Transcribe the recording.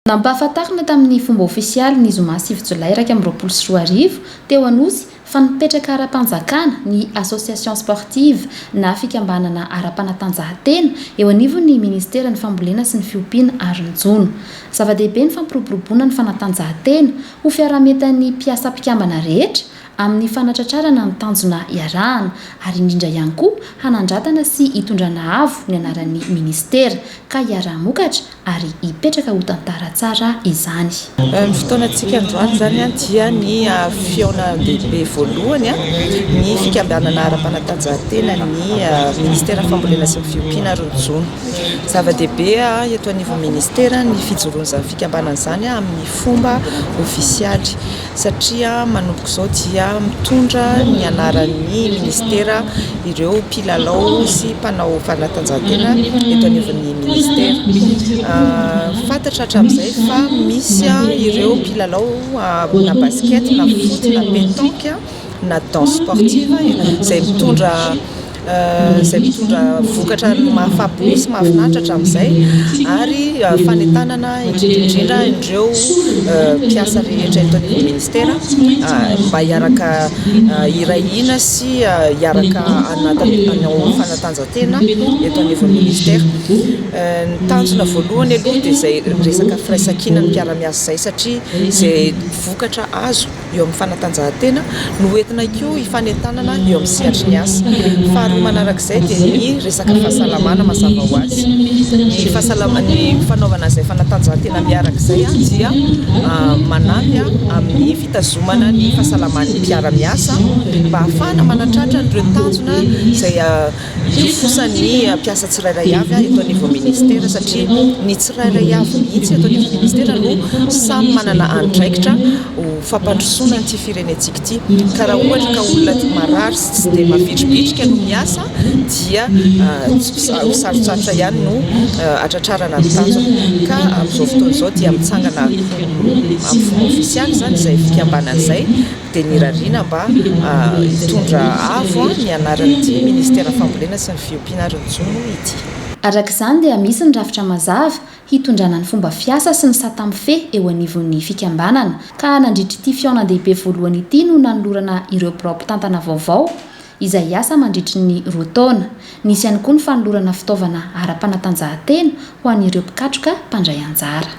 Nampahafantarina tamin'ny fomba ofisialy ny zoma 7 Jolay 2024 teo Anosy fa nipetraka ara-panjakana ny association sportive na fikambanana ara-panatanjahantena eo anivon'ny ministera ny fambolena sy ny fiompiana Aronjono. Zava-dehibe ny fampiroboroboana ny fanatanjahantena ho fiarametan'ny mpiasa mpikambana rehetra amin'ny fanatratrarana ny tanjona iarahana ary indrindra ihany koa hanandratana sy hitondrana avo ny anaran'ny ministera ka hiara-mokatra ary hipetraka ho tantara tsara izany. Ny fotoanantsika androany zany dia ny fiona lehibe voalohany ny fikambanana ara-panatanjahantena ny ministera fambolena sy ny fiompiana Aronjono. Zava-dehibe eto anivon'ny ministera ny fijoroan'izany fikambanana zany amin'ny fomba ofisialy satria manomboka izao dia mitondra ny anaran'ny ministera ireo mpilalao sy mpanao fanatanjahantena eto anivon'ny ministera. Fantatra hatramin'izay fa misy ireo mpilalao na basket na foot na pétanque na danse sportive izay mitondra vokatra mahafapo sy mahafinaritra hatramin'izay ary fanentanana indrindra ireo mpiasa rehetra eto anivon'ny ministera mba hiaraka hirahina sy hiaraka hanao fanatanjahantena eto anivon'ny ministera. Ny tanjona voalohany aloha dia izay resaka firaisan-kina ny mpiara-miasa izay satria izay vokatra azo eo amin'ny fanatanjahantena no entina koa hifanentanana eo amin'ny sehatry ny asa. Faharoa manarak'izay dia ny resaka fahasalamana mazava ho azy. Ny fanaovana izay fanatanjahantena miarak'izay dia manampy amin'ny fitazomana ny fahasalaman'ny mpiara-miasa mba ahafahana manatratra ireo tanjona izay ifosan'ny mpiasa tsirairay avy eto anivon'ny ministera satria ny tsirairay avy mihitsy eto anivon'ny ministera no samy manana andraikitra ho fampandrosoana n'ity firenentsika ity. Ka raha ohatra ka olona marary sy tsy dia mavitribitrika no miasa dia sarotsarotra ihany no atratrarana ny tanjona. Ka amin'izao fotoana izao dia mitsangana amin'ny fomba ofisialy izany izay fikambanana izay dia nirariana mba hitondra avo ny anaran'ity ministera fambolena sy ny fiompiana Aronjono ity. Arak'izany dia misy ny rafitra mazava hitondrana ny fomba fiasa sy ny satam-fe eo anivon'ny fikambanana ka nandritra ity fiaonan-dehibe voalohany ity no nanolorana ireo mpiraa-mpitantana vaovao izay asa mandritry ny 2 taona. Nisy ihany koa ny fanolorana fitaovana ara-panatanjahantena ho an'ireo mpikatroka mpandray anjara.